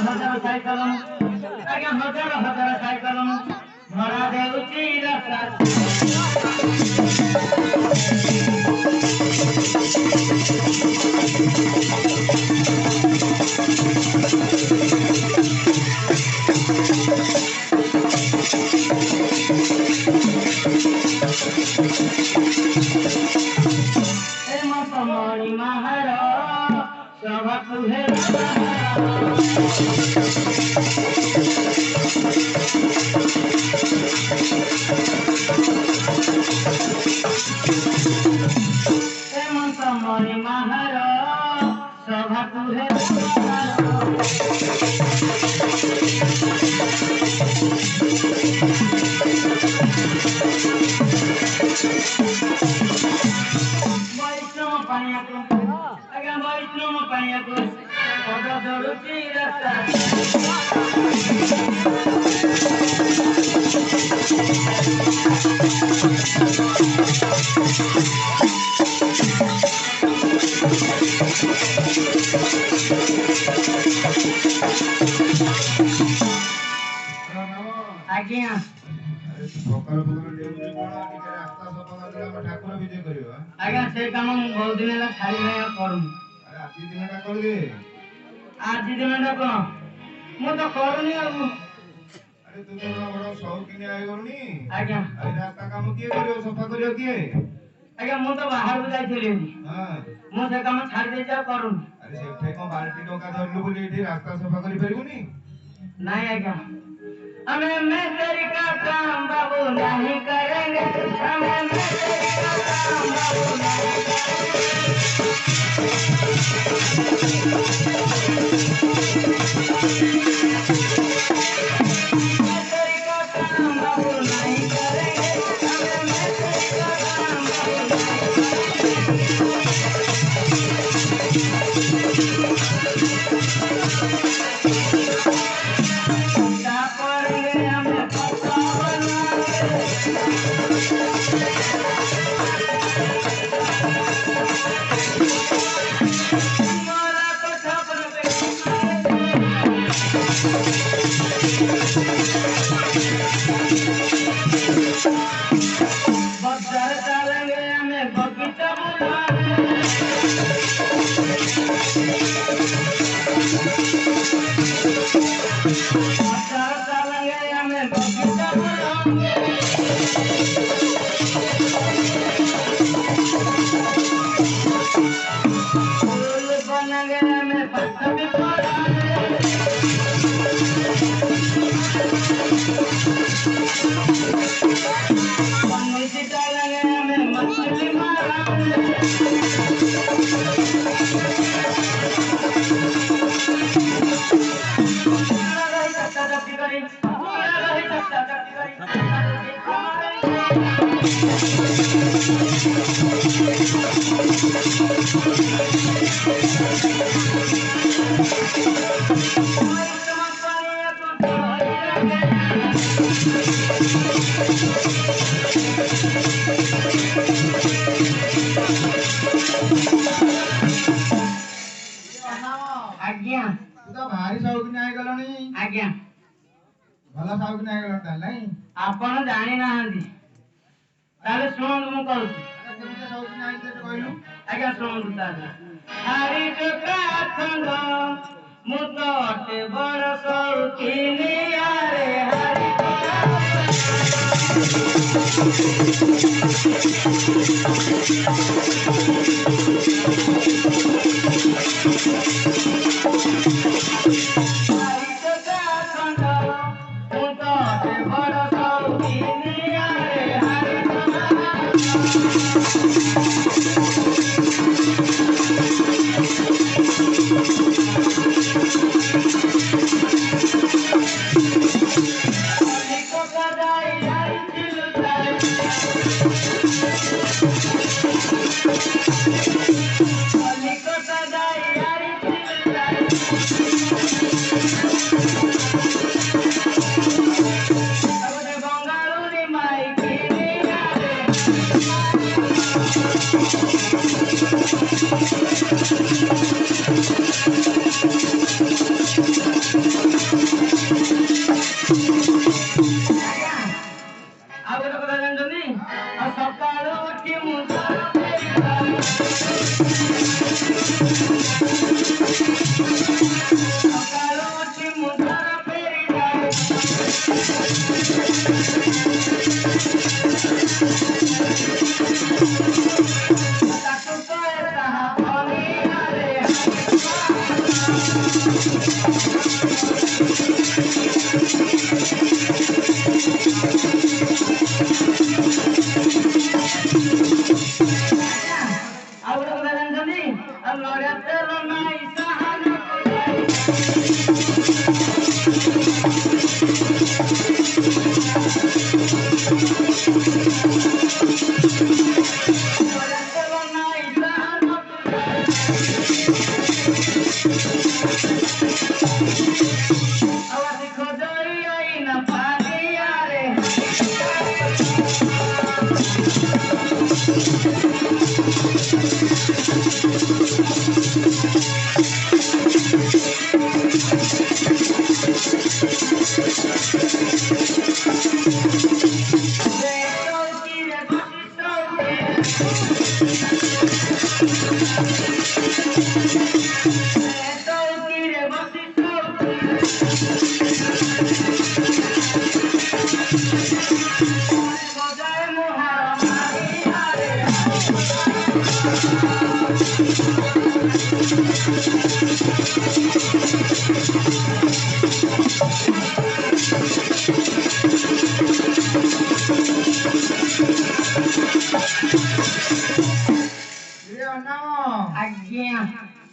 हजार साइकल आज्ञा हजार साइकल भरा देउची रास्ता मणि महार सभा तुहे हेमंत मणि महार सभा तुहे वैष्णव पानिया को आज्ञा वैष्णव पानिया को पद दौड़ुची रास्ता आज्ञा आज्ञा से काम बहुत दिन है छाड़ी नहीं करूँ आज दिन कौन मु तो करूनी अरे तू तो बड़ा शौकीन आए करूनी आज्ञा अरे रास्ता काम किए करियो सफा करियो किए आज्ञा मु तो बाहर को जाइथिली हां मु से काम छाड़ी दे जा करूनी अरे सेठे को बाल्टी टोका धरलु बोली एठी रास्ता सफा करि परिबुनी नहीं आज्ञा हमें मेरी का काम बाबू नहीं करेंगे हमें मेरी का काम बाबू नहीं आज्ञा तू तो भारी शौकीन आए गलनी आज्ञा भला शौकीन आए गलता नहीं आपण जानि नाहंदी ताले सुनंदु मु कहू केमिते शौकीन आए ते कहलु आज्ञा सुनंदु ताले हरि टका खंड मु तो अटे बड़ शौकीन यारे Hari Allora te lo mai sahana kudai. Allora te lo mai sahana kudai. Awas khodoi aina pagiyare.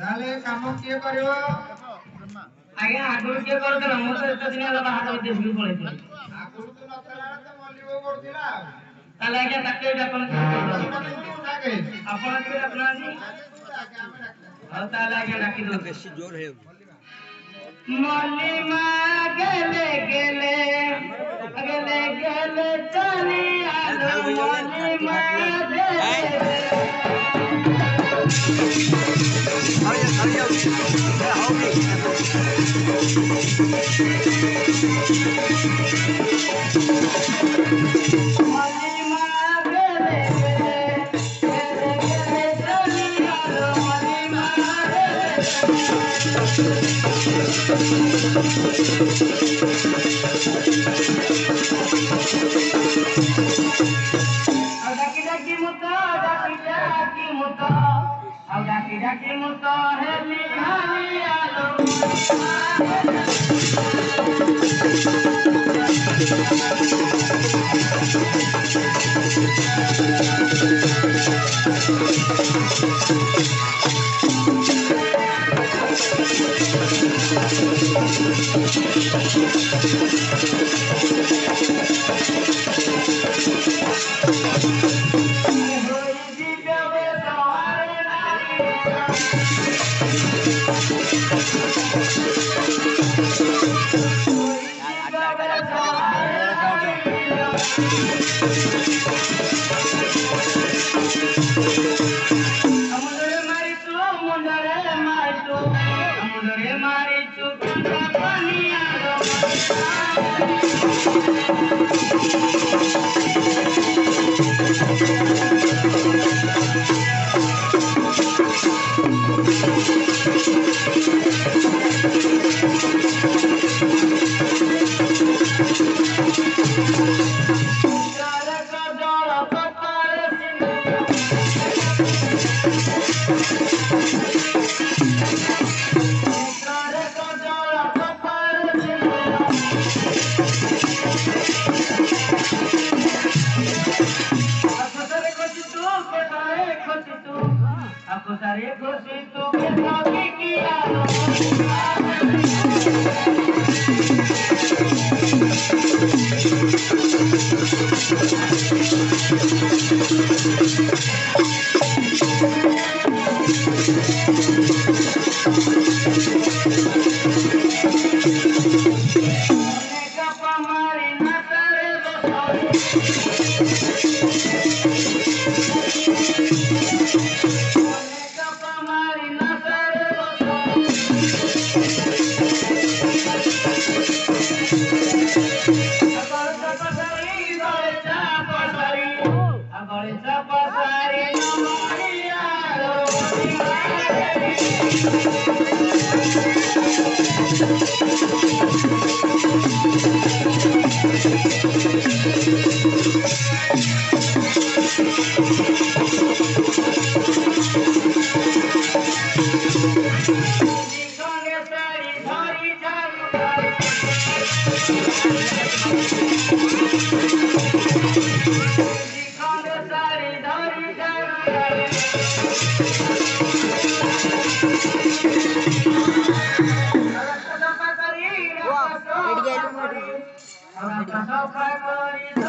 ତାହେଲେ କାମ କିଏ କରିବ? ଆଜ୍ଞା ଆଗରୁ କିଏ କରୁଥିଲା ମୁଁ ତ ଏତେ ଦିନ ହେଲା ବାହାର ଦେଶକୁ ପଳେଇଥିଲି ଆଗରୁ ତ ନଥିଲା ବେଳେ ତ ମଲ୍ଲିକ କରୁଥିଲା। ତାହେଲେ ଆଜ୍ଞା ତାକେ ଆପଣ ଡାକେ। ଆପଣ ଟିକେ ଡାକୁନାହାନ୍ତି ହଉ ତାହେଲେ ଆଜ୍ଞା ଡାକି ଦଉ ବେଶୀ ଜୋର ହେଉ ମଲ୍ଲିମା ଗେଲେ ଗେଲେ ଗେଲେ ଗେଲେ ଚାଲି ଆଲୋ ମଲ୍ଲିମା ଗେଲେ মল্লিমা গেলে গেলে গেলে চলি আলো মল্লিমা ଆଉ ଡାକି ଡାକି ମୁଁ ତ ହେଲି ଭାରି ଆଲୋ मुंडरे मारी चुका पानी आलो aku sari kursi tu kita kikiano Neka pamari natare dosari Neka pamari natare dosari Agora pasari no mariaro Safa করি